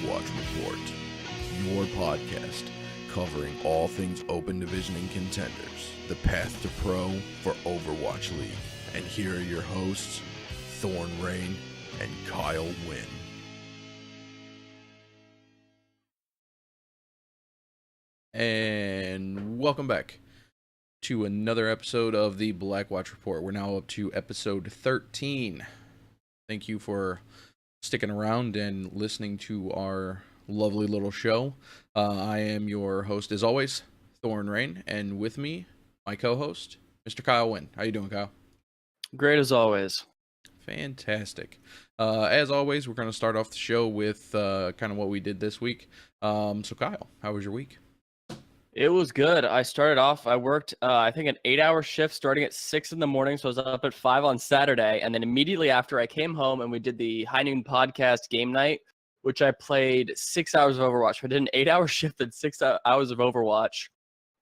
Overwatch Report, your podcast covering all things Open Division and Contenders, the path to pro for Overwatch League. And here are your hosts, Thornrayne and Kyle Wynn. And welcome back to another episode of the Blackwatch Report. We're now up to episode 13. Thank you for sticking around and listening to our lovely little show. I am your host, as always, Thornrayne, and with me, my co-host, Mr. Kyle Wynn. How you doing, Kyle? Great as always. Fantastic. As always, we're going to start off the show with kind of what we did this week. So, Kyle, how was your week? It was good. I started off, I worked, I think, an 8-hour shift starting at 6 in the morning. So I was up at 5 on Saturday. And then immediately after I came home and we did the High Noon podcast game night, which I played 6 hours of Overwatch. I did an 8-hour shift and 6 hours of Overwatch.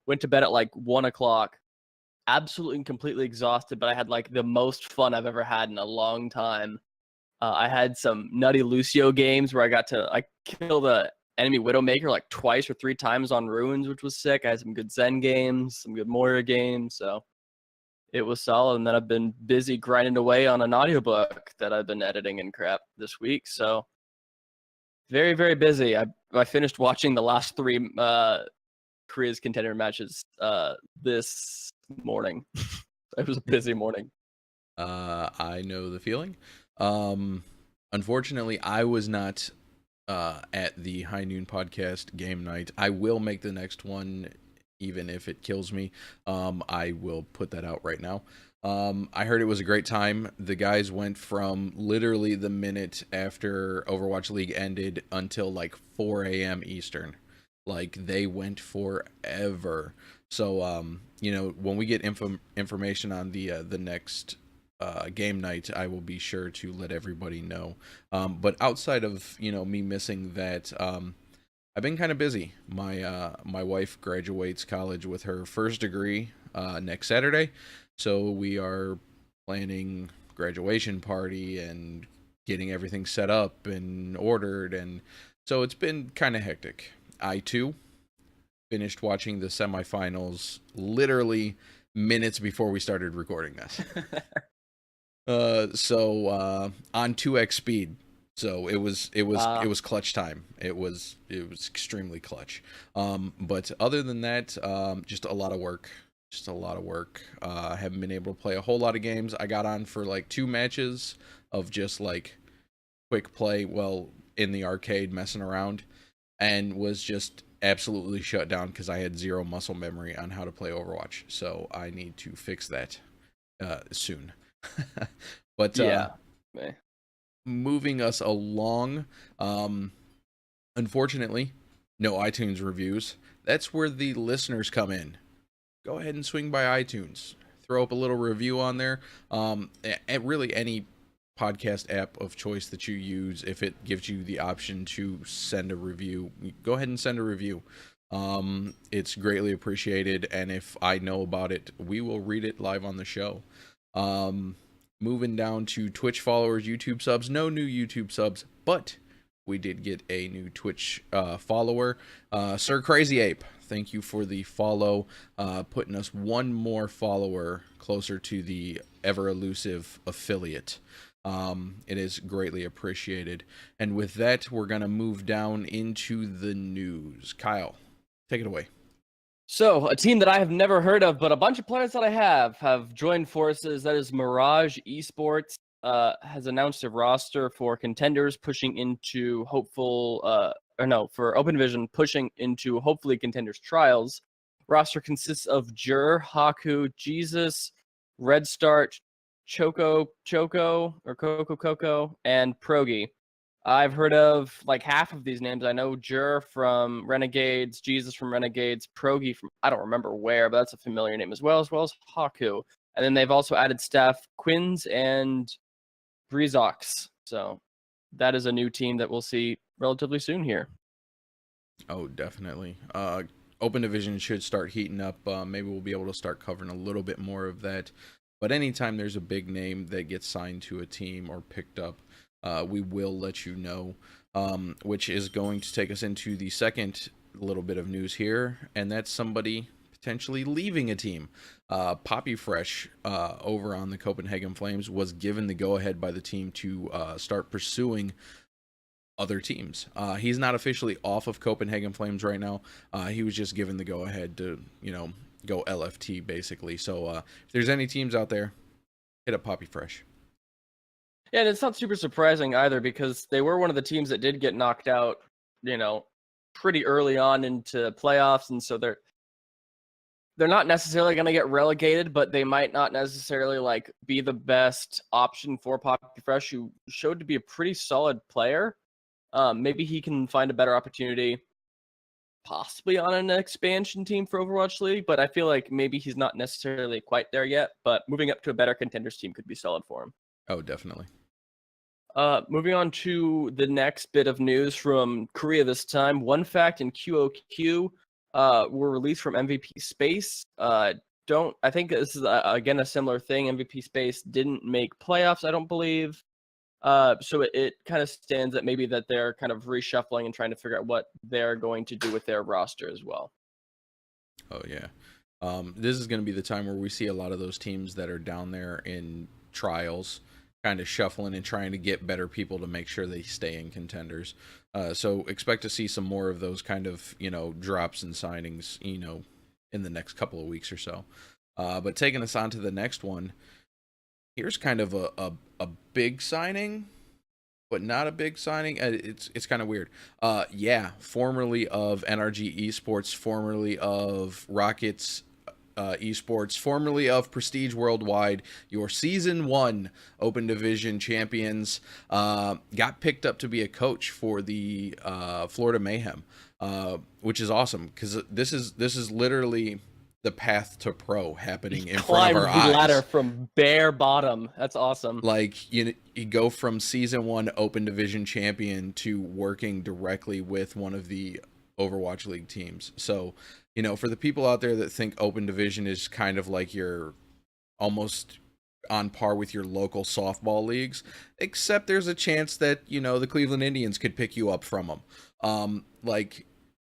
Went to bed at like 1 o'clock. Absolutely and completely exhausted, but I had like the most fun I've ever had in a long time. I had some nutty Lucio games where I kill the enemy Widowmaker like twice or 3 times on ruins, which was sick. I had some good Zen games, some good Moira games, so it was solid. And then I've been busy grinding away on an audiobook that I've been editing and crap this week, so very, very busy. I finished watching the last 3 Korea's Contender matches this morning. It was a busy morning. I know the feeling. Unfortunately, I was not at the High Noon podcast game night. I will make the next one, even if it kills me. I will put that out right now. I heard it was a great time. The guys went from literally the minute after Overwatch League ended until like 4 a.m. Eastern. Like, they went forever. So, when we get information on the next game night, I will be sure to let everybody know. But outside of me missing that, I've been kind of busy. My wife graduates college with her first degree next Saturday, so we are planning graduation party and getting everything set up and ordered, and so it's been kind of hectic. I too finished watching the semifinals literally minutes before we started recording this. So on 2x speed. So it was clutch time. It was extremely clutch. But other than that, just a lot of work. I haven't been able to play a whole lot of games. I got on for like 2 matches of just like quick play, in the arcade messing around, and was just absolutely shut down because I had 0 muscle memory on how to play Overwatch. So I need to fix that soon. But yeah. Moving us along, unfortunately, no iTunes reviews. That's where the listeners come in. Go ahead and swing by iTunes. Throw up a little review on there. Really, any podcast app of choice that you use, if it gives you the option to send a review, go ahead and send a review. It's greatly appreciated, and if I know about it, we will read it live on the show. Moving down to Twitch followers, YouTube subs. No new YouTube subs, but we did get a new Twitch follower, Sir Crazy Ape. Thank you for the follow, putting us 1 more follower closer to the ever elusive affiliate. It is greatly appreciated. And with that, we're gonna move down into the news. Kyle, take it away. So, a team that I have never heard of, but a bunch of players that I have joined forces. That is Mirage Esports, has announced a roster for Contenders pushing into for Open Division pushing into hopefully Contenders trials. Roster consists of Jur, Haku, Jesus, Redstart, Choco, or Coco, and Progi. I've heard of like half of these names. I know Jur from Renegades, Jesus from Renegades, Progi from I don't remember where, but that's a familiar name as well as Haku. And then they've also added staff Quins and Breezox. So that is a new team that we'll see relatively soon here. Oh, definitely. Open Division should start heating up. Maybe we'll be able to start covering a little bit more of that. But anytime there's a big name that gets signed to a team or picked up, we will let you know, which is going to take us into the second little bit of news here, and that's somebody potentially leaving a team. Poppy Fresh over on the Copenhagen Flames was given the go-ahead by the team to start pursuing other teams. He's not officially off of Copenhagen Flames right now. He was just given the go-ahead to, go LFT basically. So if there's any teams out there, hit up Poppy Fresh. Yeah, and it's not super surprising either because they were one of the teams that did get knocked out, pretty early on into playoffs, and so they're not necessarily going to get relegated, but they might not necessarily be the best option for Poppy Fresh, who showed to be a pretty solid player. Maybe he can find a better opportunity, possibly on an expansion team for Overwatch League, but I feel like maybe he's not necessarily quite there yet. But moving up to a better Contenders team could be solid for him. Oh, definitely. Moving on to the next bit of news from Korea this time. One Fact and QOQ were released from MVP Space. I think this is, again, a similar thing. MVP Space didn't make playoffs, I don't believe. So it kind of stands that maybe that they're kind of reshuffling and trying to figure out what they're going to do with their roster as well. Oh, yeah. This is going to be the time where we see a lot of those teams that are down there in trials kind of shuffling and trying to get better people to make sure they stay in Contenders. So expect to see some more of those kind of, drops and signings, in the next couple of weeks or so. But taking us on to the next one, here's kind of a big signing, but not a big signing. It's kind of weird. Formerly of NRG Esports, formerly of Rockets Esports, formerly of Prestige Worldwide, your Season 1 Open Division champions, got picked up to be a coach for the Florida Mayhem, which is awesome because this is literally the path to pro happening in front of our eyes. Climbed the ladder from bare bottom. That's awesome. Like you go from Season 1 Open Division champion to working directly with one of the Overwatch League teams. So, for the people out there that think Open Division is kind of like your almost on par with your local softball leagues, except there's a chance that, the Cleveland Indians could pick you up from them.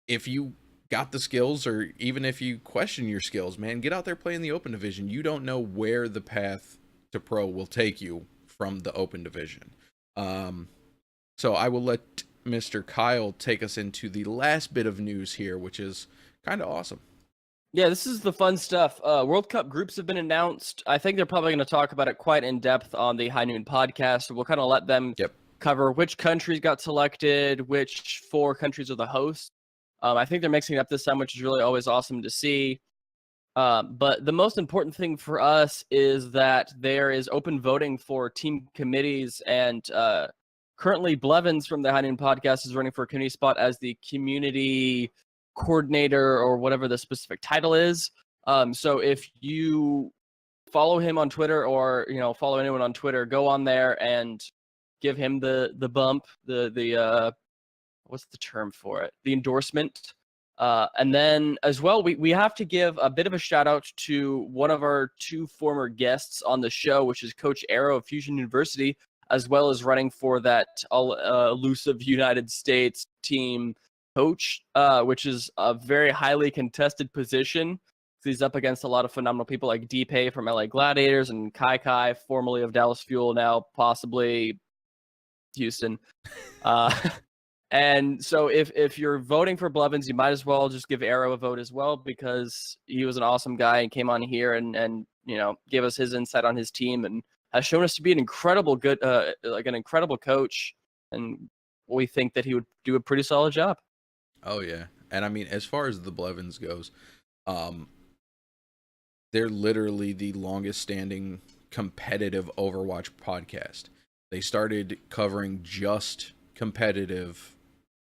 If you got the skills, or even if you question your skills, man, get out there playing the Open Division. You don't know where the path to pro will take you from the Open Division. So I will let Mr. Kyle take us into the last bit of news here, which is kind of awesome. Yeah, this is the fun stuff. World Cup groups have been announced. I think they're probably going to talk about it quite in depth on the High Noon podcast. So we'll kind of let them cover which countries got selected, which 4 countries are the hosts. I think they're mixing it up this time, which is really always awesome to see. But the most important thing for us is that there is open voting for team committees, and currently Blevins from the High Noon podcast is running for a community spot as the community coordinator or whatever the specific title is. So if you follow him on Twitter or follow anyone on Twitter, go on there and give him the bump, the what's the term for it? The endorsement. And then as well, we have to give a bit of a shout out to one of our 2 former guests on the show, which is Coach Arrow of Fusion University, as well as running for that elusive United States team coach, which is a very highly contested position. He's up against a lot of phenomenal people like D-Pay from LA Gladiators and Kai, formerly of Dallas Fuel, now possibly Houston. And so if you're voting for Blevins, you might as well just give Arrow a vote as well, because he was an awesome guy and came on here and gave us his insight on his team and has shown us to be an incredible an incredible coach, and we think that he would do a pretty solid job. Oh yeah, and I mean, as far as the Blevins goes, they're literally the longest standing competitive Overwatch podcast. They started covering just competitive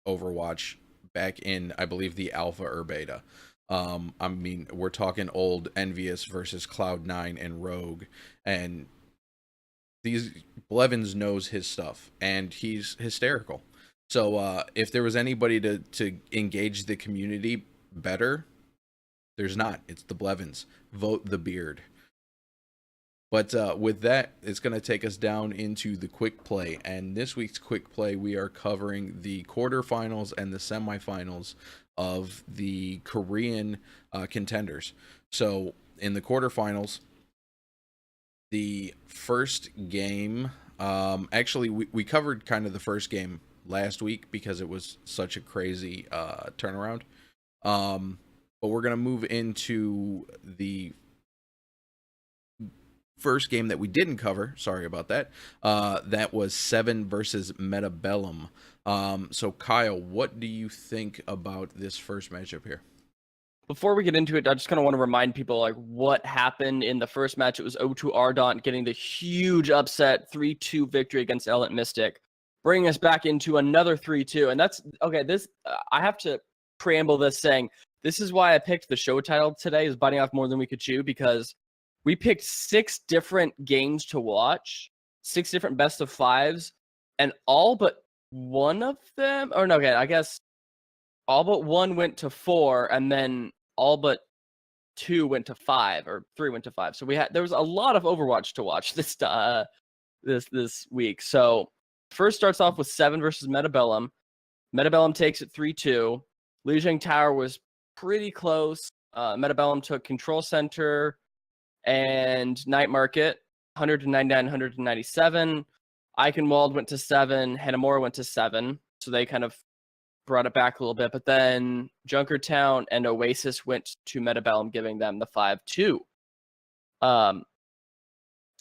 Overwatch back in, I believe, the alpha or beta. I mean, we're talking old Envious versus Cloud9 and Rogue, and these Blevins knows his stuff, and he's hysterical. So if there was anybody to engage the community better, there's not. It's the Blevins. Vote the beard. But with that, it's going to take us down into the quick play. And this week's quick play, we are covering the quarterfinals and the semifinals of the Korean Contenders. So in the quarterfinals, the first game, actually, we covered kind of the first game last week because it was such a crazy turnaround. But we're going to move into the first game that we didn't cover. Sorry about that. That was Seven versus Metabellum. So Kyle, what do you think about this first matchup here? Before we get into it, I just kind of want to remind people like what happened in the first match. It was O2 Ardent getting the huge upset 3-2 victory against Element Mystic, bringing us back into another 3-2. And that's okay. This I have to preamble this saying this is why I picked the show title today is Biting Off More Than We Could Chew, because we picked 6 different games to watch, 6 different best of 5s, and all but one of them, or no, okay, I guess all but one went to 4, and then all but 2 went to 5, or 3 went to 5. So there was a lot of Overwatch to watch this week. So first starts off with 7 versus Metabellum. Metabellum takes it 3-2. Lijiang Tower was pretty close. Metabellum took Control Center and Night Market, 199, 197. Eichenwald went to 7. Hanamura went to 7. So they kind of brought it back a little bit. But then Junkertown and Oasis went to Metabellum, giving them the 5-2. On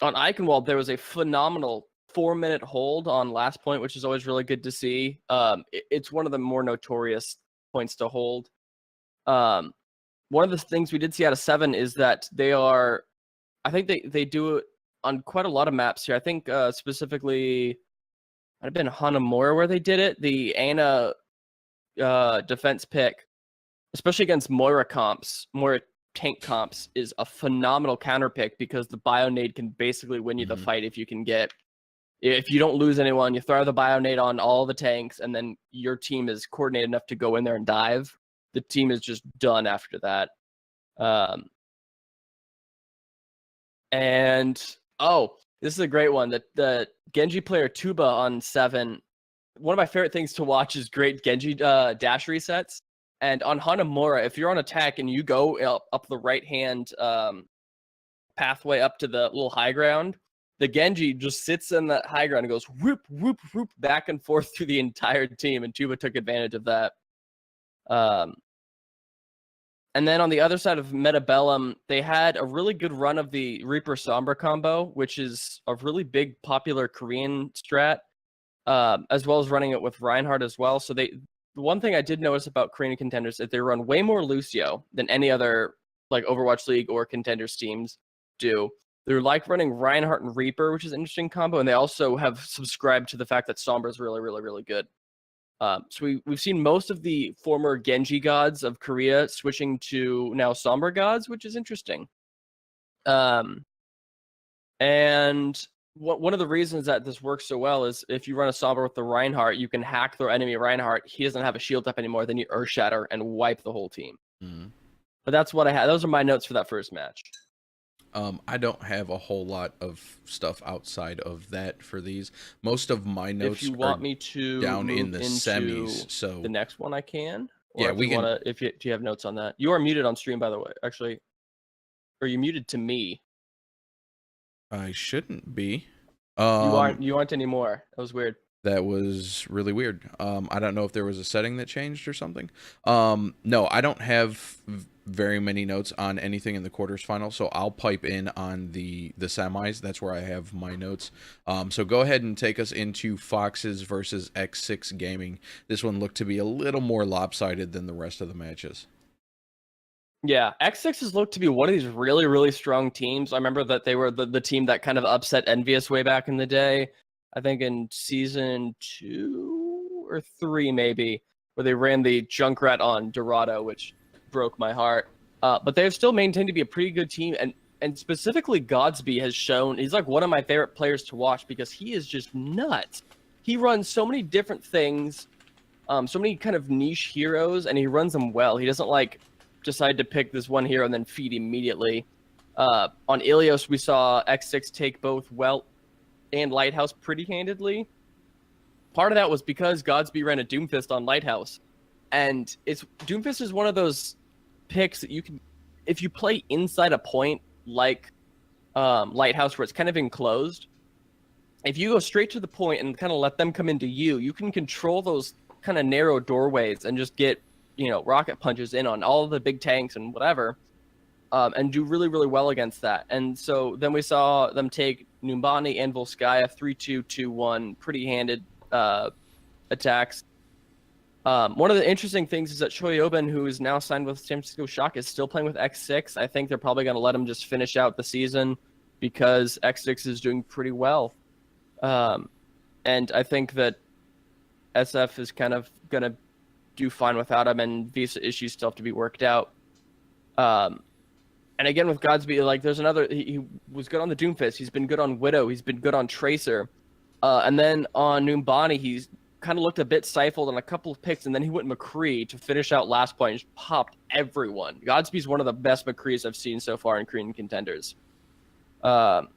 Eichenwald, there was a phenomenal 4-minute hold on last point, which is always really good to see. It's one of the more notorious points to hold. One of the things we did see out of 7 is that I think they do it on quite a lot of maps here. I think specifically, it might have been Hanamura where they did it. The Ana defense pick, especially against Moira tank comps, is a phenomenal counter pick because the Bionade can basically win you the fight if you don't lose anyone, you throw the Bionade on all the tanks, and then your team is coordinated enough to go in there and dive. The team is just done after that. This is a great one. The Genji player Tuba on 7. One of my favorite things to watch is great Genji dash resets. And on Hanamura, if you're on attack and you go up the right-hand pathway up to the little high ground, the Genji just sits in that high ground and goes whoop, whoop, whoop, back and forth through the entire team, and Tuba took advantage of that. And then on the other side of Metabellum, they had a really good run of the Reaper Sombra combo, which is a really big popular Korean strat, as well as running it with Reinhardt as well. So the one thing I did notice about Korean Contenders is they run way more Lucio than any other like Overwatch League or Contenders teams do. They're like running Reinhardt and Reaper, which is an interesting combo, and they also have subscribed to the fact that Sombra is really, really, really good. So we've seen most of the former Genji gods of Korea switching to now Sombra gods, which is interesting. And one of the reasons that this works so well is if you run a Sombra with the Reinhardt, you can hack the enemy Reinhardt. He doesn't have a shield up anymore. Then you Earth Shatter and wipe the whole team. Mm-hmm. But that's what I had. Those are my notes for that first match. I don't have a whole lot of stuff outside of that for these. Most of my notes if you want me to down in the semis. So the next one I can. Or yeah, we can. Do you have notes on that? You are muted on stream, by the way. Actually, or you muted to me. I shouldn't be. You aren't anymore. That was weird. That was really weird. I don't know if there was a setting that changed or something. No, I don't have very many notes on anything in the quarters final, so I'll pipe in on the semis. That's where I have my notes. So go ahead and take us into Foxes versus X6 Gaming. This one looked to be a little more lopsided than the rest of the matches. Yeah, X6 has looked to be one of these really, really strong teams. I remember that they were the team that kind of upset Envious way back in the day. I think in season 2 or 3 maybe, where they ran the Junkrat on Dorado, which broke my heart. But they've still maintained to be a pretty good team, and specifically Godsby has shown he's like one of my favorite players to watch because he is just nuts. He runs so many different things, so many kind of niche heroes, and he runs them well. He doesn't like decide to pick this one hero and then feed immediately. On Ilios, we saw X6 take both Welt and Lighthouse pretty handedly. Part of that was because Godsby ran a Doomfist on Lighthouse. And Doomfist is one of those picks that you can, if you play inside a point like Lighthouse, where it's kind of enclosed, if you go straight to the point and kind of let them come into you, you can control those kind of narrow doorways and just get, rocket punches in on all of the big tanks and whatever, and do really, really well against that. And so then we saw them take Numbani and Volskaya 3-2-2-1, pretty handed attacks. One of the interesting things is that Choi Oben, who is now signed with San Francisco Shock, is still playing with X6. I think they're probably going to let him just finish out the season because X6 is doing pretty well. And I think that SF is kind of going to do fine without him, and visa issues still have to be worked out. And again, with Godsby, there's another, he was good on the Doomfist. He's been good on Widow. He's been good on Tracer. And then on Numbani, he's kind of looked a bit stifled on a couple of picks, and then he went McCree to finish out last point and just popped everyone. Godsby's one of the best McCrees I've seen so far in Korean Contenders. And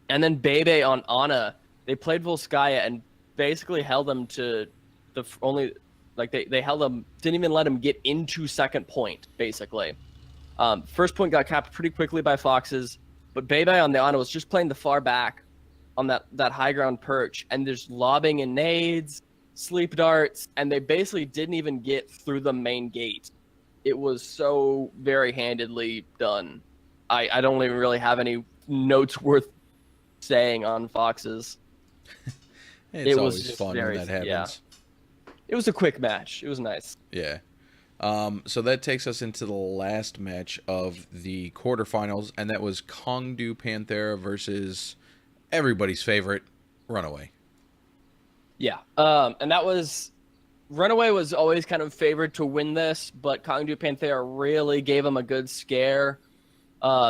then Bebe on Ana, they played Volskaya and basically held them to the only, they held them, didn't even let him get into second point, basically. First point got capped pretty quickly by Foxes, but Bebe on the Ana was just playing the far back on that high ground perch, and there's lobbing and nades, sleep darts, and they basically didn't even get through the main gate. It was so very handedly done. I don't even really have any notes worth saying on Foxes. It was always fun when that happens. Yeah. It was a quick match. It was nice. Yeah. So that takes us into the last match of the quarterfinals, and that was Kongdu Panthera versus everybody's favorite, Runaway. Yeah. And that was, Runaway was always kind of favored to win this, but Kongdu Panthera really gave them a good scare.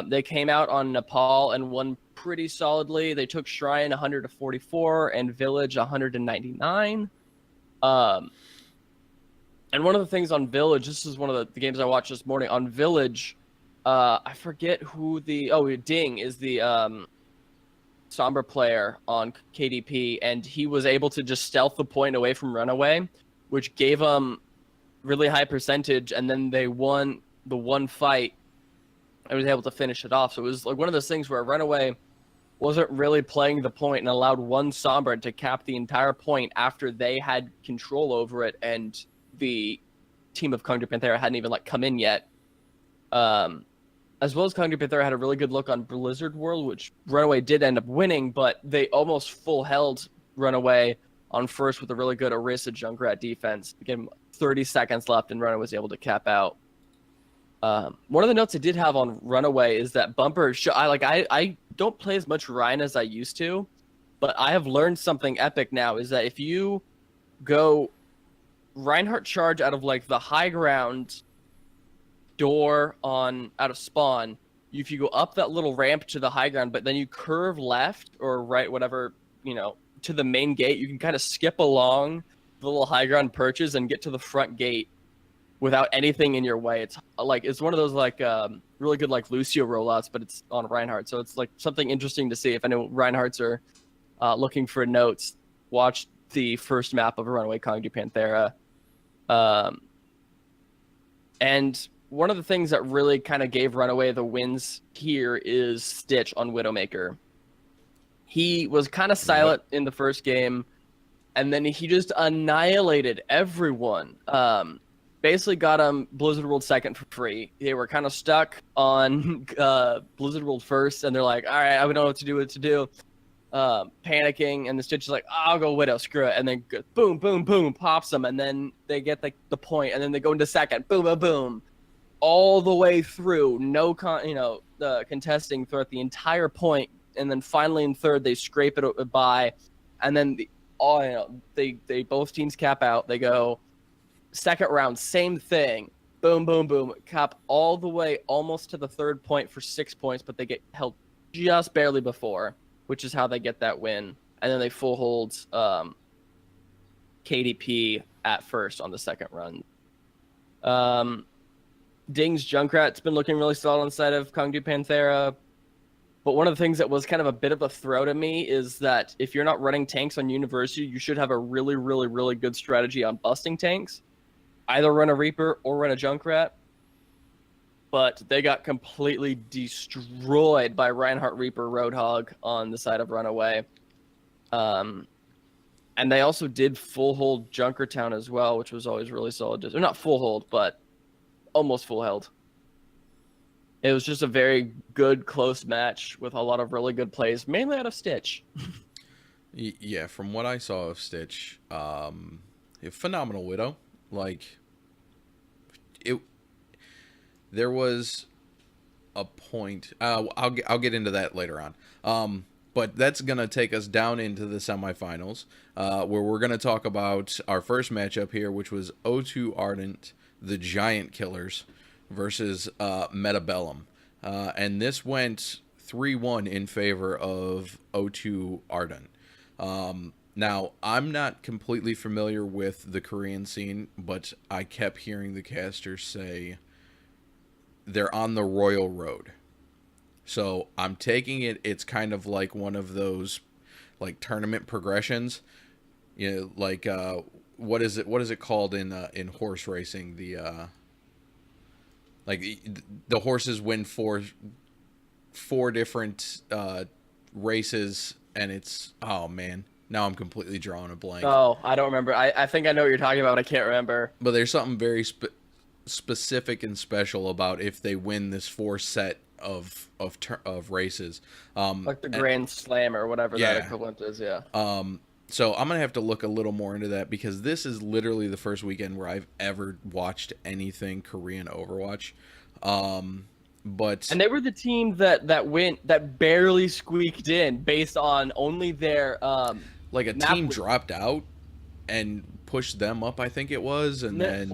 They came out on Nepal and won pretty solidly. They took Shrine 100-44 and Village 199. And one of the things on Village, this is one of the games I watched this morning. On Village, I forget who Ding is the Sombra player on KDP, and he was able to just stealth the point away from Runaway, which gave him really high percentage, and then they won the one fight and was able to finish it off. So it was like one of those things where Runaway wasn't really playing the point and allowed one Sombra to cap the entire point after they had control over it, and the team of Kongdu Panthera hadn't even come in yet. As well as Kongdu Panthera had a really good look on Blizzard World, which Runaway did end up winning, but they almost full held Runaway on first with a really good Orisa Junkrat defense. Again, 30 seconds left, and Runaway was able to cap out. One of the notes I did have on Runaway is that Bumper, I don't play as much Ryan as I used to, but I have learned something epic now, is that if you go Reinhardt charge out of the high ground door out of spawn, if you go up that little ramp to the high ground, but then you curve left or right, whatever, to the main gate, you can kind of skip along the little high ground perches and get to the front gate without anything in your way. It's one of those really good Lucio rollouts, but it's on Reinhardt. So it's something interesting to see. If any Reinhardts are looking for notes, watch the first map of Runaway Kongdu Panthera. And one of the things that really kind of gave Runaway the wins here is Stitch on Widowmaker. He was kind of silent in the first game, and then he just annihilated everyone. Basically got him Blizzard World second for free. They were kind of stuck on Blizzard World first, and they're like, all right, I don't know what to do. Panicking, and the Stitch is like, oh, I'll go Widow, screw it. And then boom, boom, boom, pops them, and then they get the point, and then they go into second, boom, boom, boom, all the way through, the contesting throughout the entire point, and then finally in third they scrape it by, and then they both teams cap out. They go second round, same thing, boom, boom, boom, cap all the way almost to the third point for 6 points, but they get held just barely before, which is how they get that win. And then they full hold KDP at first on the second run. Ding's Junkrat's been looking really solid on the side of Kongdu Panthera. But one of the things that was kind of a bit of a throw to me is that if you're not running tanks on University, you should have a really, really, really good strategy on busting tanks. Either run a Reaper or run a Junkrat. But they got completely destroyed by Reinhardt Reaper Roadhog on the side of Runaway. And they also did full hold Junkertown as well, which was always really solid. Or not full hold, but almost full held. It was just a very good, close match with a lot of really good plays, mainly out of Stitch. Yeah, from what I saw of Stitch, a phenomenal Widow. Like, there was a point. I'll get into that later on. But that's gonna take us down into the semifinals, where we're gonna talk about our first matchup here, which was O2 Ardent, the Giant Killers, versus Metabellum, and this went 3-1 in favor of O2 Ardent. Now, I'm not completely familiar with the Korean scene, but I kept hearing the casters say they're on the Royal Road. So I'm taking it's kind of like one of those like tournament progressions. You know, like what is it called in horse racing? The horses win four different races, and it's, oh man, now I'm completely drawing a blank. Oh, I don't remember. I think I know what you're talking about, but I can't remember. But there's something very specific and special about if they win this 4 set of races, Like the Grand Slam or whatever that equivalent is. Yeah. So I'm gonna have to look a little more into that, because this is literally the first weekend where I've ever watched anything Korean Overwatch. And they were the team that barely squeaked in based on only their like a team dropped out and pushed them up, I think it was, and then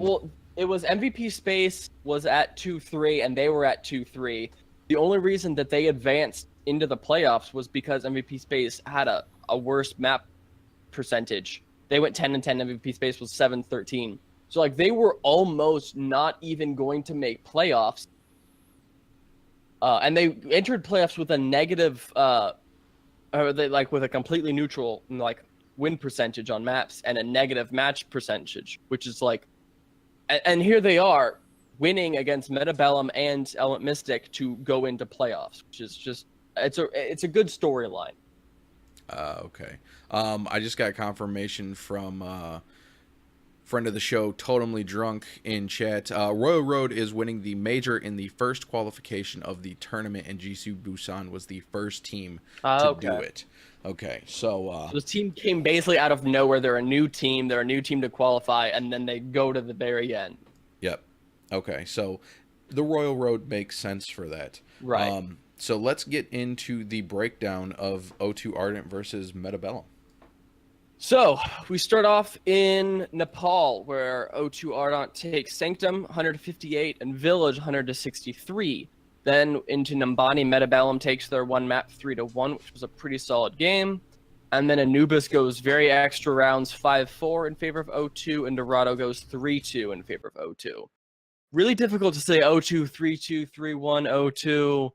it was MVP Space was at 2-3 and they were at 2-3. The only reason that they advanced into the playoffs was because MVP Space had a worse map percentage. They went 10-10. MVP Space was 7-13. So like they were almost not even going to make playoffs. And they entered playoffs with a negative, with a completely neutral like win percentage on maps and a negative match percentage, which is like, and here they are winning against Metabellum and Element Mystic to go into playoffs, which is just it's a good storyline. Okay. I just got confirmation from friend of the show, Totemly Drunk, in chat. Royal Road is winning the major in the first qualification of the tournament, and Jisoo Busan was the first team to do it. Okay, so this team came basically out of nowhere. They're a new team. They're a new team to qualify, and then they go to the very end. Yep. Okay, so the Royal Road makes sense for that. Right. So let's get into the breakdown of O2 Ardent versus Metabellum. So we start off in Nepal, where O2 Ardent takes Sanctum 158 and Village 163. Then into Nambani, Metabellum takes their one map 3-1, which was a pretty solid game. And then Anubis goes very extra rounds 5-4 in favor of O2, and Dorado goes 3-2 in favor of O2. Really difficult to say O2, 3-2, 3-1, O2.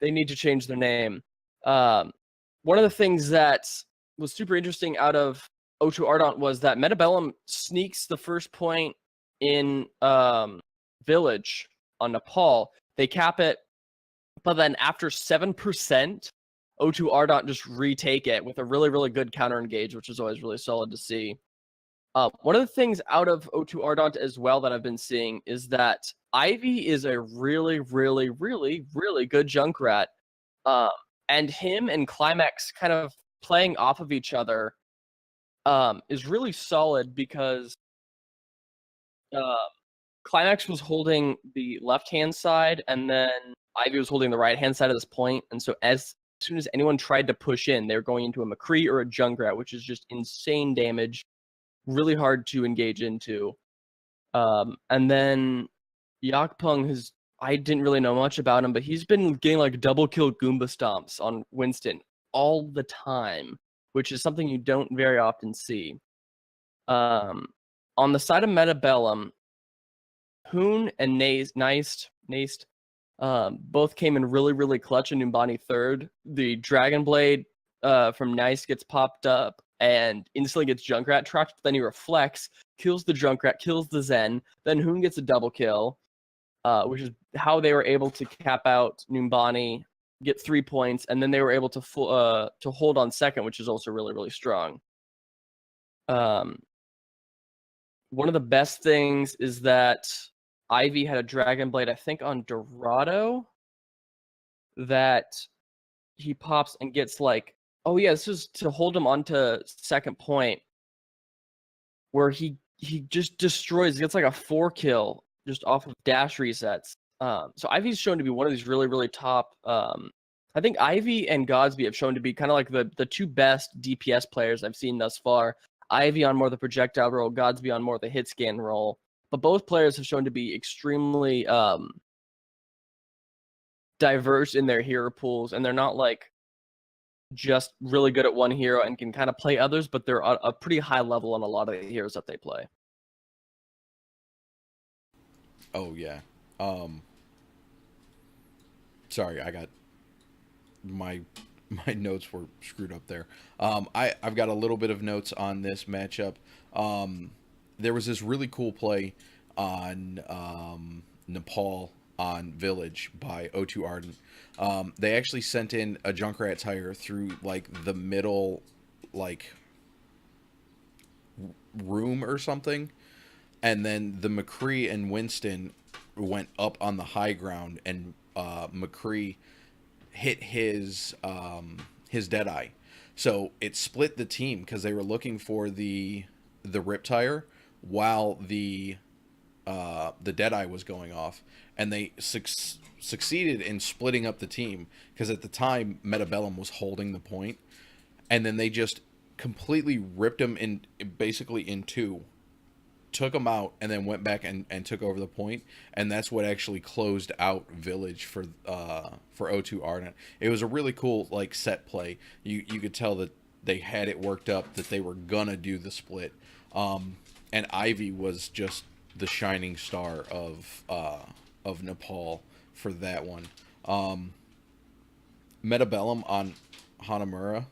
They need to change their name. One of the things that was super interesting out of O2 Ardent was that Metabellum sneaks the first point in Village on Nepal. They cap it, but then after 7%, O2 Ardent just retake it with a really, really good counter engage, which is always really solid to see. One of the things out of O2 Ardent as well that I've been seeing is that Ivy is a really, really, really, really good Junkrat. And him and Climax kind of playing off of each other is really solid, because Climax was holding the left-hand side, and then Ivy was holding the right-hand side of this point. And so as soon as anyone tried to push in, they were going into a McCree or a Junkrat, which is just insane damage, really hard to engage into. And then Yakpung, I didn't really know much about him, but he's been getting like double kill Goomba stomps on Winston all the time, which is something you don't very often see. On the side of Metabellum, Hoon and Neist both came in really, really clutch, and Numbani third. The Dragon Blade from Neist gets popped up and instantly gets Junkrat trapped, but then he reflects, kills the Junkrat, kills the Zen, then Hoon gets a double kill, which is how they were able to cap out Numbani, get 3 points, and then they were able to hold on second, which is also really, really strong. One of the best things is that Ivy had a Dragon Blade, I think, on Dorado, that he pops and gets like, oh yeah, this is to hold him onto second point, where he just destroys, gets like a 4-kill just off of dash resets. So Ivy's shown to be one of these really, really top. I think Ivy and Godsby have shown to be kind of like the two best DPS players I've seen thus far. Ivy on more the projectile role, Godsby on more the hit scan role. But both players have shown to be extremely diverse in their hero pools, and they're not like just really good at one hero and can kind of play others, but they're a pretty high level on a lot of the heroes that they play. Oh yeah. Sorry, I got my notes were screwed up there. I've got a little bit of notes on this matchup. There was this really cool play on Nepal on Village by O2 Ardent. They actually sent in a Junkrat tire through like the middle like room or something, and then the McCree and Winston went up on the high ground, and McCree hit his Deadeye. So it split the team because they were looking for the rip tire while the Deadeye was going off, and they succeeded in splitting up the team because at the time Metabellum was holding the point, and then they just completely ripped him in basically in two, took him out, and then went back and took over the point, and that's what actually closed out Village for O2 Ardent. It was a really cool like set play. You could tell that they had it worked up that they were gonna do the split, and Ivy was just the shining star of Nepal for that one. Metabellum on Hanamura,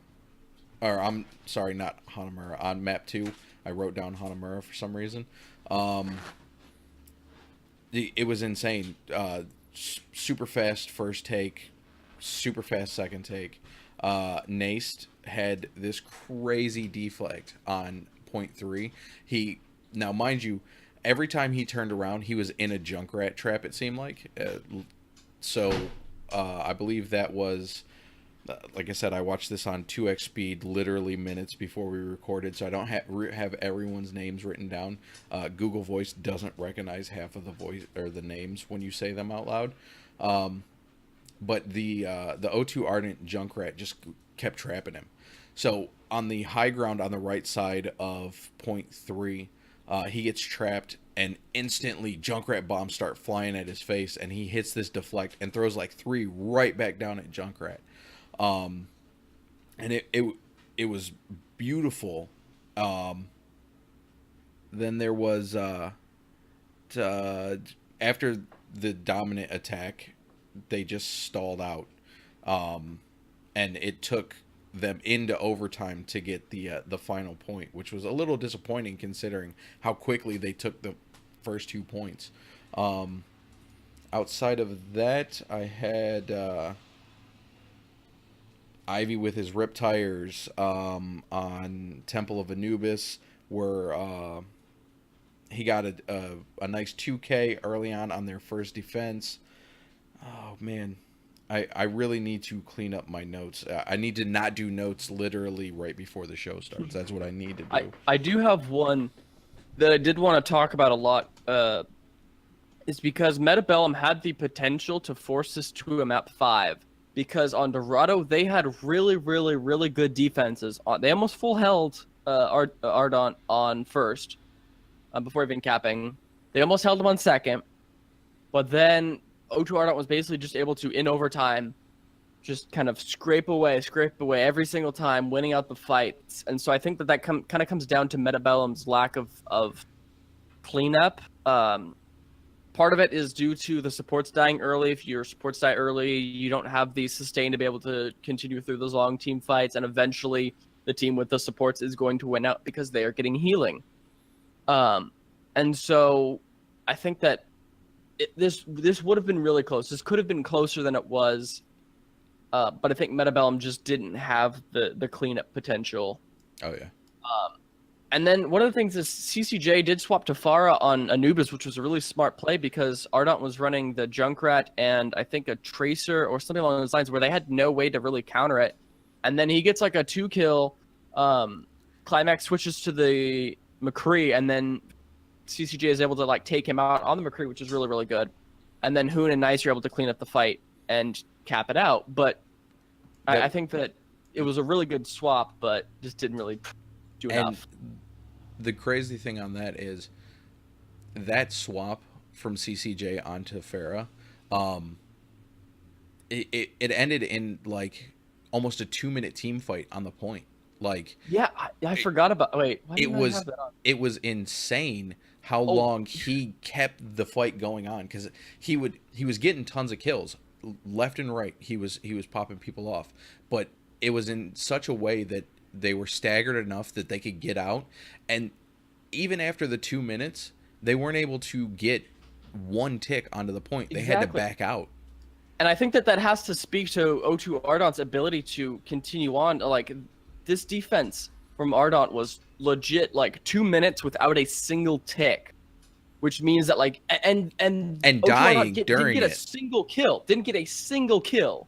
or I'm sorry, not Hanamura, on map 2. I wrote down Hanamura for some reason. It was insane. Super fast first take, super fast second take. Naste had this crazy deflect on point 3. Now mind you, every time he turned around, he was in a Junkrat trap, it seemed like. I believe that was, like I said, I watched this on 2x speed, literally minutes before we recorded, so I don't have everyone's names written down. Google Voice doesn't recognize half of the voice or the names when you say them out loud. But the O2 Ardent Junkrat just kept trapping him. So on the high ground on the right side of point 3, he gets trapped, and instantly Junkrat bombs start flying at his face, and he hits this deflect and throws like 3 right back down at Junkrat. And it was beautiful. Then there was after the dominant attack, they just stalled out, and it took them into overtime to get the final point, which was a little disappointing considering how quickly they took the first 2 points. Outside of that, I had Ivy with his rip tires on Temple of Anubis, where he got a nice 2K early on their first defense. Oh man, I really need to clean up my notes. I need to not do notes literally right before the show starts. That's what I need to do. I do have one that I did want to talk about a lot. Is because Metabellum had the potential to force this to a map 5. Because on Dorado, they had really, really, really good defenses. They almost full held Ardant on first before even capping. They almost held him on second. But then O2 Ardant was basically just able to, in overtime, just kind of scrape away every single time, winning out the fights. And so I think that kind of comes down to Metabellum's lack of cleanup. part of it is due to the supports dying early. If your supports die early, you don't have the sustain to be able to continue through those long team fights, and eventually the team with the supports is going to win out because they are getting healing. And so I think that this would have been really close. This could have been closer than it was, but I think Metabellum just didn't have the cleanup potential. Oh yeah. And then one of the things is CCJ did swap to Pharah on Anubis, which was a really smart play because Ardent was running the Junkrat and I think a Tracer or something along those lines where they had no way to really counter it. And then he gets like a 2-kill. Climax switches to the McCree, and then CCJ is able to like take him out on the McCree, which is really, really good. And then Hoon and Nice are able to clean up the fight and cap it out. But I think that it was a really good swap, but just didn't really do enough. The crazy thing on that is that swap from CCJ onto Pharah, it ended in like almost a 2-minute team fight on the point. Like, yeah, I forgot about. Wait, why it didn't I was have that on? it was insane how long he kept the fight going on, because he was getting tons of kills left and right. He was popping people off, but it was in such a way that they were staggered enough that they could get out, and even after the 2 minutes, they weren't able to get one tick onto the point. They had to back out. And I think that has to speak to O2 Ardent's ability to continue on. Like, this defense from Ardent was legit, like 2 minutes without a single tick, which means that like and dying during didn't get a single kill. Didn't get a single kill.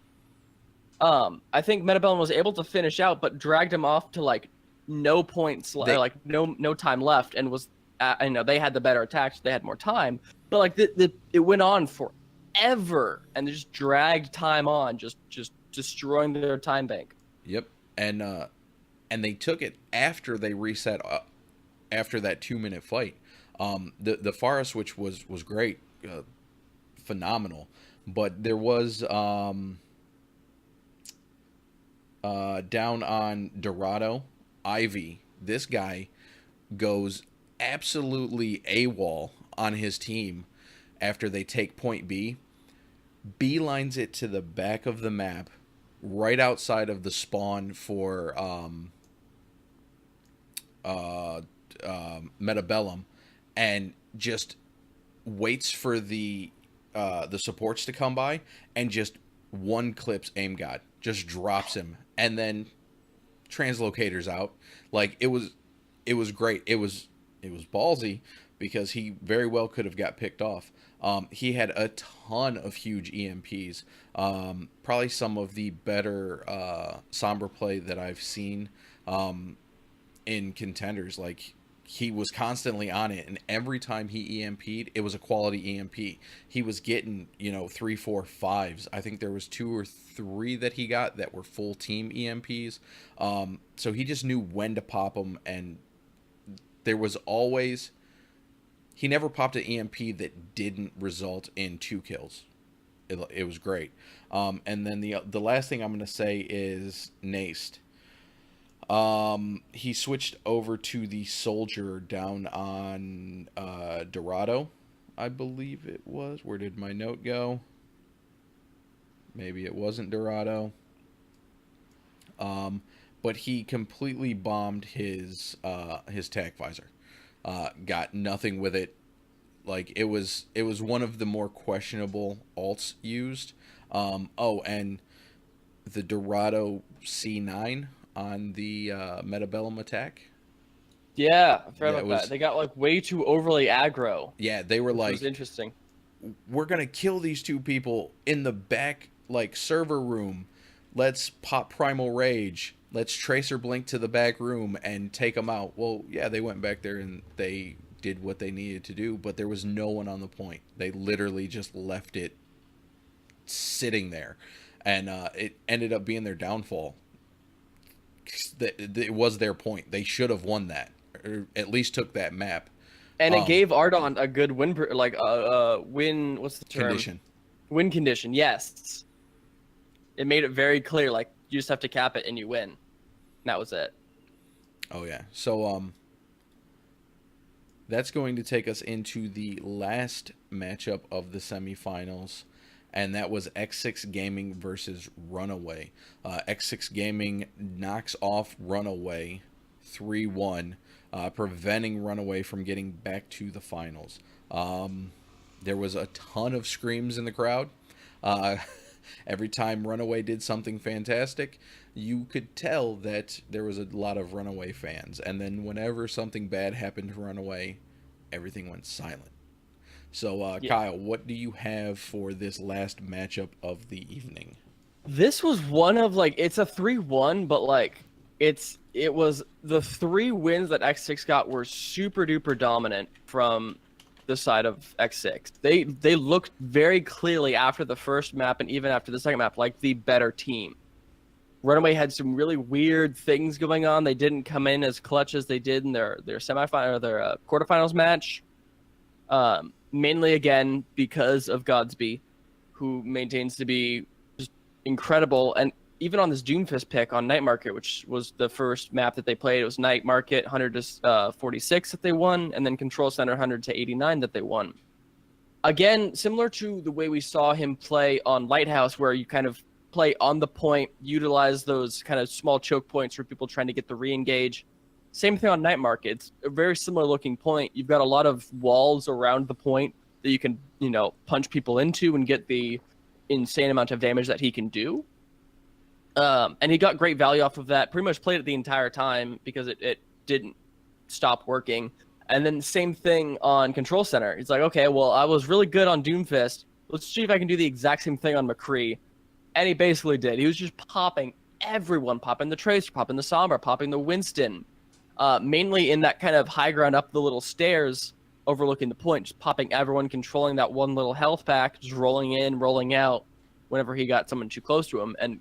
I think Metabellum was able to finish out, but dragged him off to like no points, like no time left, and was I know they had the better attacks, they had more time, but like it went on forever, and they just dragged time on, just destroying their time bank. Yep, and they took it after they reset after that 2-minute fight. The Pharah switch was great, phenomenal, but there was down on Dorado, Ivy, this guy goes absolutely AWOL on his team after they take point B, beelines it to the back of the map, right outside of the spawn for Metabellum, and just waits for the supports to come by, and just one clips Aim God, just drops him, and then translocators out. Like, it was great. It was ballsy, because he very well could have got picked off. He had a ton of huge EMPs. Probably some of the better Sombra play that I've seen in Contenders. Like, he was constantly on it, and every time he EMP'd, it was a quality EMP. He was getting, 3, 4, 5s. I think there was 2 or 3 that he got that were full team EMPs. So he just knew when to pop them, and there was always... He never popped an EMP that didn't result in 2 kills. It was great. And then the last thing I'm going to say is Naced. He switched over to the Soldier down on Dorado, I believe it was. Where did my note go? Maybe it wasn't Dorado. But he completely bombed his tac visor. Got nothing with it. Like, it was one of the more questionable alts used. And the Dorado C9 on the Metabellum attack. Yeah, I forgot about that. They got like way too overly aggro. Yeah, they were like, was interesting. We're gonna kill these 2 people in the back, like, server room. Let's pop Primal Rage. Let's Tracer Blink to the back room and take them out. Well, yeah, they went back there and they did what they needed to do, but there was no one on the point. They literally just left it sitting there, and it ended up being their downfall. It was their point. They should have won that, or at least took that map. And it gave Ardent a good win, win. What's the term? Condition. Win condition. Yes. It made it very clear. Like, you just have to cap it and you win. And that was it. Oh yeah. So That's going to take us into the last matchup of the semifinals, and that was X6 Gaming versus Runaway. X6 Gaming knocks off Runaway 3-1, preventing Runaway from getting back to the finals. There was a ton of screams in the crowd. Uh, every time Runaway did something fantastic, you could tell that there was a lot of Runaway fans. And then whenever something bad happened to Runaway, everything went silent. So, Yeah. Kyle, what do you have for this last matchup of the evening? This was one of like it's a 3-1, but like it was the 3 wins that X6 got were super duper dominant from the side of X6. They looked very clearly after the first map and even after the second map like the better team. Runaway had some really weird things going on. They didn't come in as clutch as they did in their semifinal or their quarterfinals match. Mainly again because of Godsby, who maintains to be just incredible. And even on this Doomfist pick on Night Market, which was the first map that they played, it was Night Market 100 to 46 that they won, and then Control Center 100 to 89 that they won. Again, similar to the way we saw him play on Lighthouse, where you kind of play on the point, utilize those kind of small choke points for people trying to get the re-engage. Same thing on Night Market. It's a very similar looking point. You've got a lot of walls around the point that you can, punch people into and get the insane amount of damage that he can do. And he got great value off of that. Pretty much played it the entire time because it didn't stop working. And then same thing on Control Center. It's like, okay, well, I was really good on Doomfist. Let's see if I can do the exact same thing on McCree. And he basically did. He was just popping everyone, popping the Tracer, popping the Sombra, popping the Winston. Mainly in that kind of high ground up the little stairs overlooking the point, just popping everyone, controlling that one little health pack, just rolling in, rolling out whenever he got someone too close to him, and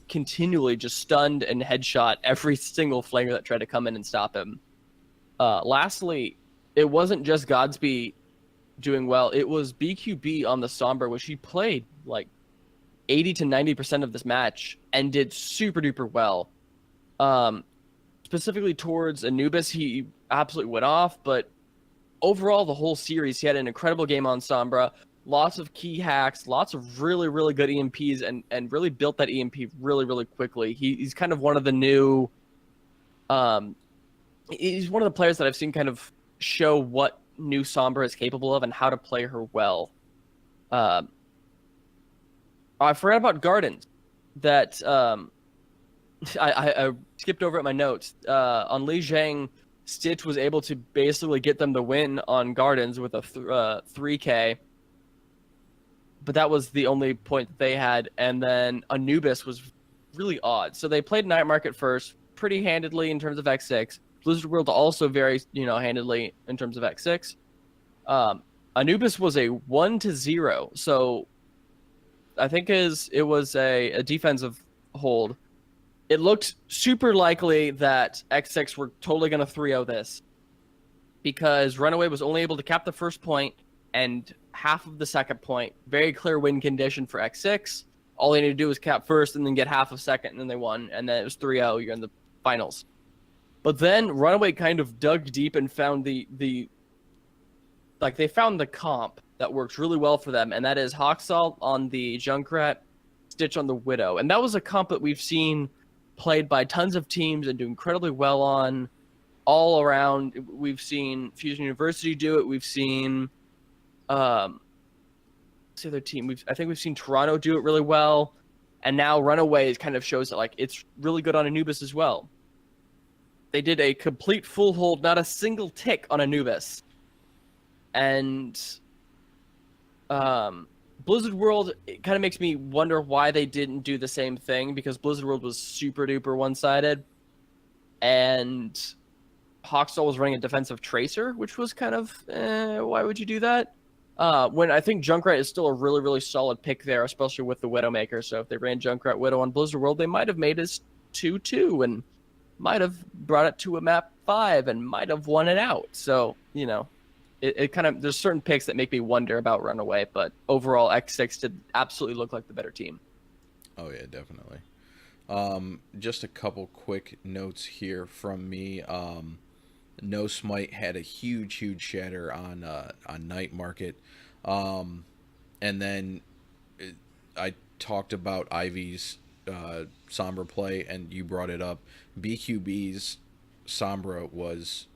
continually just stunned and headshot every single flanger that tried to come in and stop him. Lastly, it wasn't just Godsby doing well. It was BQB on the Sombra, which he played like 80 to 90% of this match and did super duper well. Specifically towards Anubis, he absolutely went off, but overall, the whole series, he had an incredible game on Sombra, lots of key hacks, lots of really, really good EMPs, and really built that EMP really, really quickly. He's kind of one of the new, he's one of the players that I've seen kind of show what new Sombra is capable of and how to play her well. I forgot about Gardens. That I skipped over at my notes. On Li Zhang, Stitch was able to basically get them the win on Gardens with a 3K. But that was the only point that they had. And then Anubis was really odd. So they played Night Market first, pretty handedly in terms of X6. Blizzard World also very, handedly in terms of X6. Anubis was a 1-0. So I think it was a defensive hold. It looked super likely that X6 were totally going to 3-0 this because Runaway was only able to cap the first point and half of the second point. Very clear win condition for X6. All they needed to do was cap first and then get half of second, and then they won. And then it was 3-0. You're in the finals. But then Runaway kind of dug deep and found they found the comp that works really well for them, and that is Hawksalt on the Junkrat, Stitch on the Widow. And that was a comp that we've seen played by tons of teams and do incredibly well on all around. We've seen Fusion University do it. We've seen what's the other team? I think we've seen Toronto do it really well. And now Runaway kind of shows that like it's really good on Anubis as well. They did a complete full hold, not a single tick on Anubis. And Blizzard World, it kind of makes me wonder why they didn't do the same thing, because Blizzard World was super duper one-sided, and Hawksall was running a defensive Tracer, which was kind of, why would you do that? When I think Junkrat is still a really, really solid pick there, especially with the Widowmaker. So if they ran Junkrat Widow on Blizzard World, they might have made us 2-2 and might have brought it to a map 5 and might have won it out. So, it kind of, there's certain picks that make me wonder about Runaway, but overall X6 did absolutely look like the better team. Oh yeah, definitely. Just a couple quick notes here from me. No Smite had a huge shatter on Night Market, and then I talked about Ivy's Sombra play, and you brought it up. BQB's Sombra was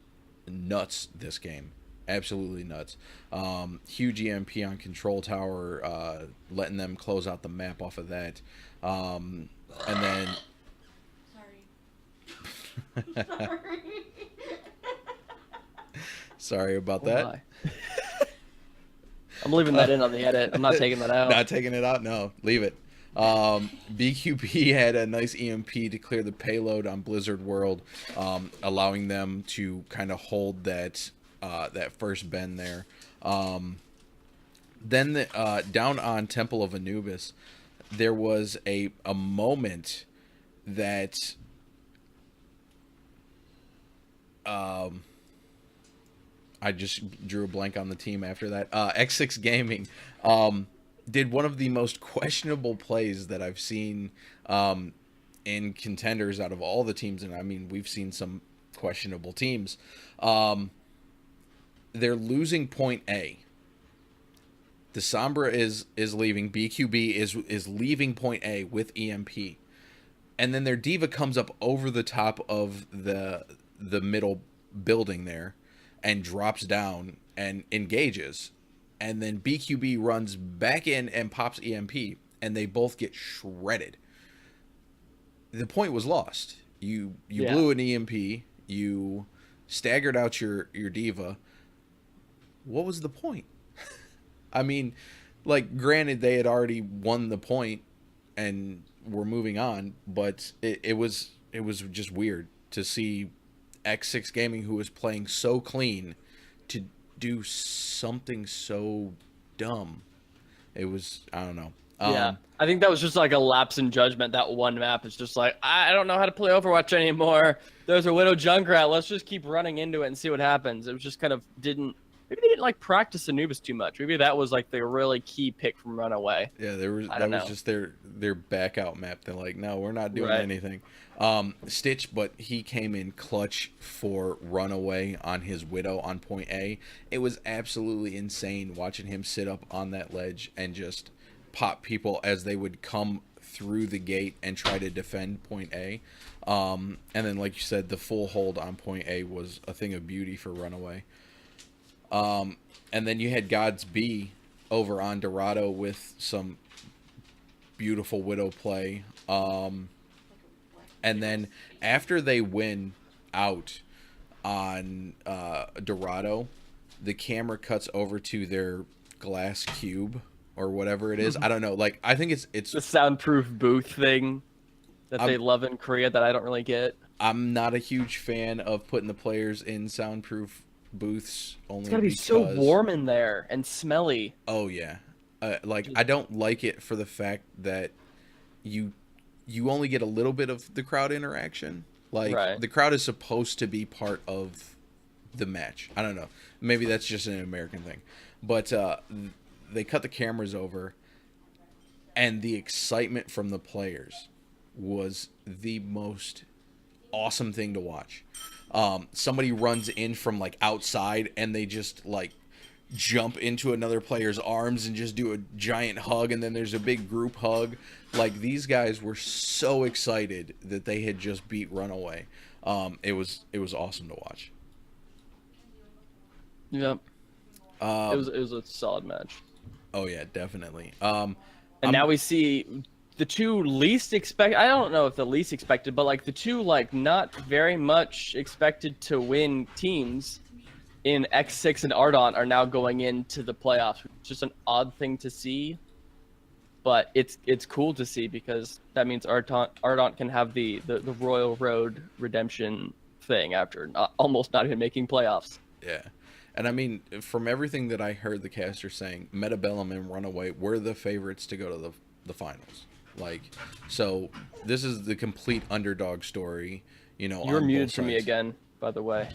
nuts this game. Absolutely nuts. Huge EMP on Control Tower, letting them close out the map off of that. And then. Sorry. Sorry about that. I'm leaving that in on the edit. I'm not taking that out. Not taking it out? No, leave it. BQB had a nice EMP to clear the payload on Blizzard World, allowing them to kind of hold that first bend there. Then down on Temple of Anubis, there was a moment that I just drew a blank on the team after that. X6 Gaming did one of the most questionable plays that I've seen in Contenders out of all the teams, and I mean, we've seen some questionable teams. They're losing point A. The Sombra is leaving. BQB is leaving point A with EMP. And then their D.Va comes up over the top of the middle building there and drops down and engages. And then BQB runs back in and pops EMP, and they both get shredded. The point was lost. You blew an EMP, you staggered out your D.Va. What was the point? I mean, like, granted, they had already won the point and were moving on, but it was just weird to see X6 Gaming, who was playing so clean, to do something so dumb. It was, I don't know. Yeah, I think that was just like a lapse in judgment. That one map is just like, I don't know how to play Overwatch anymore. There's a Widow Junkrat. Let's just keep running into it and see what happens. It was just kind of maybe they didn't like practice Anubis too much. Maybe that was like the really key pick from Runaway. Yeah, that was just their back out map. They're like, no, we're not doing anything. Stitch, but he came in clutch for Runaway on his Widow on point A. It was absolutely insane watching him sit up on that ledge and just pop people as they would come through the gate and try to defend point A. And then, like you said, the full hold on point A was a thing of beauty for Runaway. And then you had God's B over on Dorado with some beautiful Widow play. And then after they win out on Dorado, the camera cuts over to their glass cube or whatever it is. I don't know. Like, I think it's the soundproof booth thing that they love in Korea that I don't really get. I'm not a huge fan of putting the players in soundproof booths. Only it's gotta be so warm in there and smelly. Oh yeah, like, I don't like it for the fact that you only get a little bit of the crowd interaction. Like, the crowd is supposed to be part of the match. I don't know. Maybe that's just an American thing, but they cut the cameras over, and the excitement from the players was the most awesome thing to watch. Somebody runs in from like outside and they just like jump into another player's arms and just do a giant hug, and then there's a big group hug. Like, these guys were so excited that they had just beat Runaway. It was awesome to watch. Yep. It was a solid match. Oh yeah, definitely. And now we see the two least expected, I don't know if the least expected, but like the two like not very much expected to win teams in X6 and Ardent are now going into the playoffs. It's just an odd thing to see, but it's cool to see because that means Ardent can have the Royal Road redemption thing after almost not even making playoffs. Yeah. And I mean, from everything that I heard the caster saying, Metabellum and Runaway were the favorites to go to the finals. Like, so this is the complete underdog story, you know. You're muted for me again, by the way.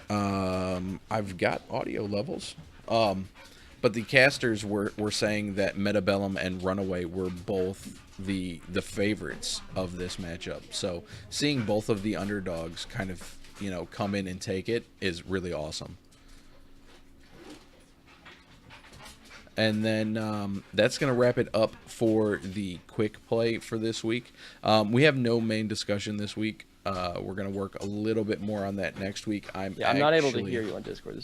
I've got audio levels. But the casters were saying that Metabellum and Runaway were both the favorites of this matchup. So seeing both of the underdogs kind of come in and take it is really awesome. And then that's going to wrap it up for the quick play for this week. We have no main discussion this week. We're going to work a little bit more on that next week. I'm not able to hear you on Discord.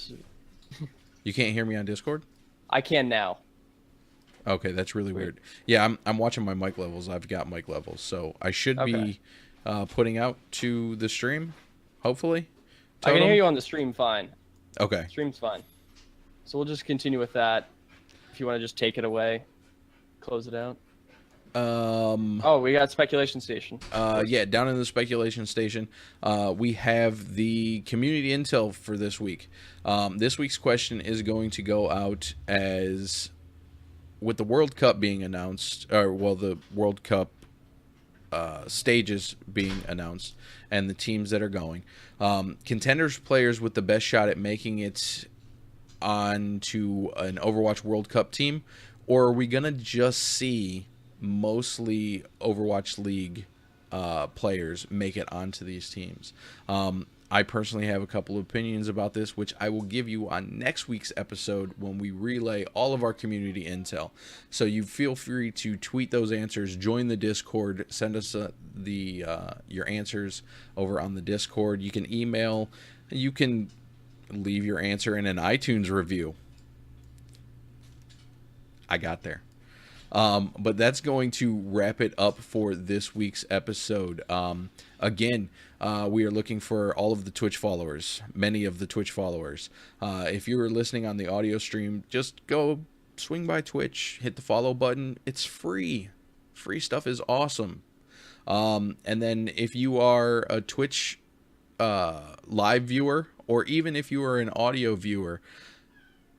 You can't hear me on Discord? I can now. Okay, that's really weird. Yeah, I'm watching my mic levels. I've got mic levels, so I should be putting out to the stream, hopefully. Totem? I can hear you on the stream fine. Okay. Stream's fine. So we'll just continue with that. If you want to just take it away, close it out. Oh, we got Speculation Station. Yeah, down in the Speculation Station, we have the community intel for this week. This week's question is going to go out as, with the World Cup being announced, the World Cup stages being announced and the teams that are going. Contenders players with the best shot at making it onto an Overwatch World Cup team, or are we going to just see mostly Overwatch League players make it onto these teams? I personally have a couple of opinions about this, which I will give you on next week's episode when we relay all of our community intel. So you feel free to tweet those answers, join the Discord, send us your answers over on the Discord. You can email, you can leave your answer in an iTunes review. I got there. But that's going to wrap it up for this week's episode. Again, we are looking for all of the Twitch followers, many of the Twitch followers. If you were listening on the audio stream, just go swing by Twitch, hit the follow button. It's free. Free stuff is awesome. And then if you are a Twitch live viewer, or even if you are an audio viewer,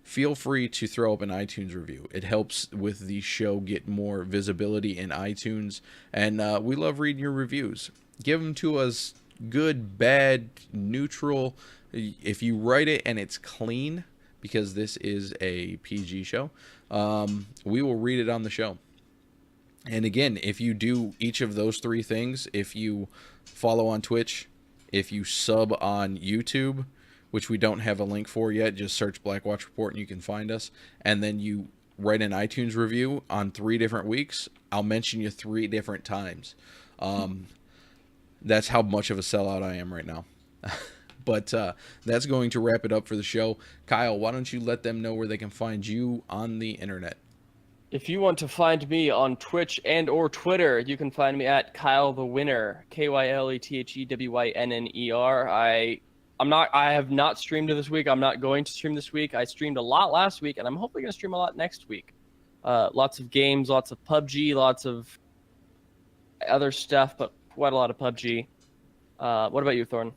feel free to throw up an iTunes review. It helps with the show get more visibility in iTunes, and we love reading your reviews. Give them to us, good, bad, neutral. If you write it and it's clean, because this is a PG show, we will read it on the show. And again, if you do each of those three things, if you follow on Twitch, if you sub on YouTube, which we don't have a link for yet, just search Blackwatch Report and you can find us, and then you write an iTunes review on 3 different weeks, I'll mention you 3 different times. That's how much of a sellout I am right now. But that's going to wrap it up for the show. Kyle, why don't you let them know where they can find you on the internet? If you want to find me on Twitch and or Twitter, you can find me at Kyle the Winner, KYLETHEWYNNER. I have not streamed this week. I'm not going to stream this week. I streamed a lot last week, and I'm hopefully going to stream a lot next week. Lots of games, lots of PUBG, lots of other stuff, but quite a lot of PUBG. What about you, Thorn?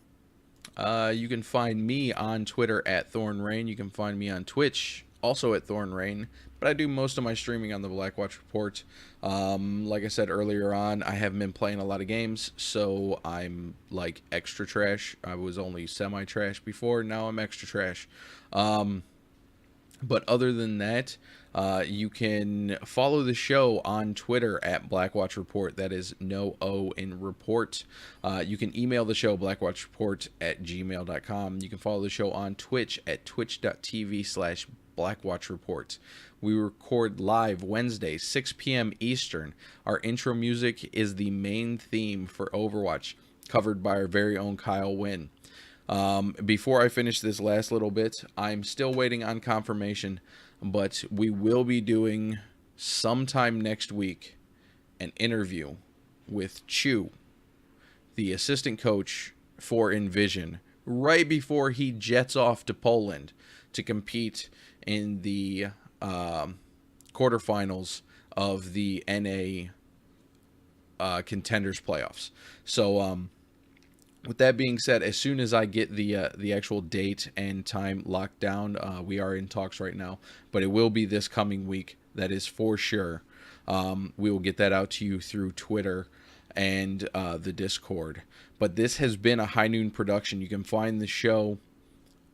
You can find me on Twitter at Thornrayne. You can find me on Twitch, also at Thornrayne. But I do most of my streaming on the Blackwatch Report. Like I said earlier on, I haven't been playing a lot of games, so I'm like extra trash. I was only semi-trash before, now I'm extra trash. But other than that, you can follow the show on Twitter at Blackwatch Report. That is no O in report. You can email the show, blackwatchreport@gmail.com. You can follow the show on Twitch at twitch.tv/blackwatchreport. We record live Wednesday, 6 p.m. Eastern. Our intro music is the main theme for Overwatch, covered by our very own Kyle Wynn. Before I finish this last little bit, I'm still waiting on confirmation, but we will be doing sometime next week an interview with Chu, the assistant coach for Envision, right before he jets off to Poland to compete in the quarterfinals of the NA Contenders playoffs. So with that being said, as soon as I get the actual date and time locked down, we are in talks right now, but it will be this coming week. That is for sure. We will get that out to you through Twitter and the Discord. But this has been a High Noon production. You can find the show.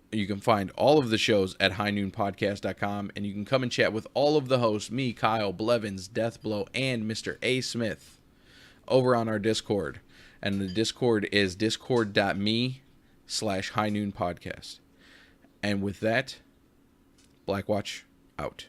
You can find all of the shows at highnoonpodcast.com, and you can come and chat with all of the hosts, me, Kyle, Blevins, Deathblow, and Mr. A. Smith over on our Discord. And the Discord is discord.me// High Noon Podcast. And with that, Blackwatch out.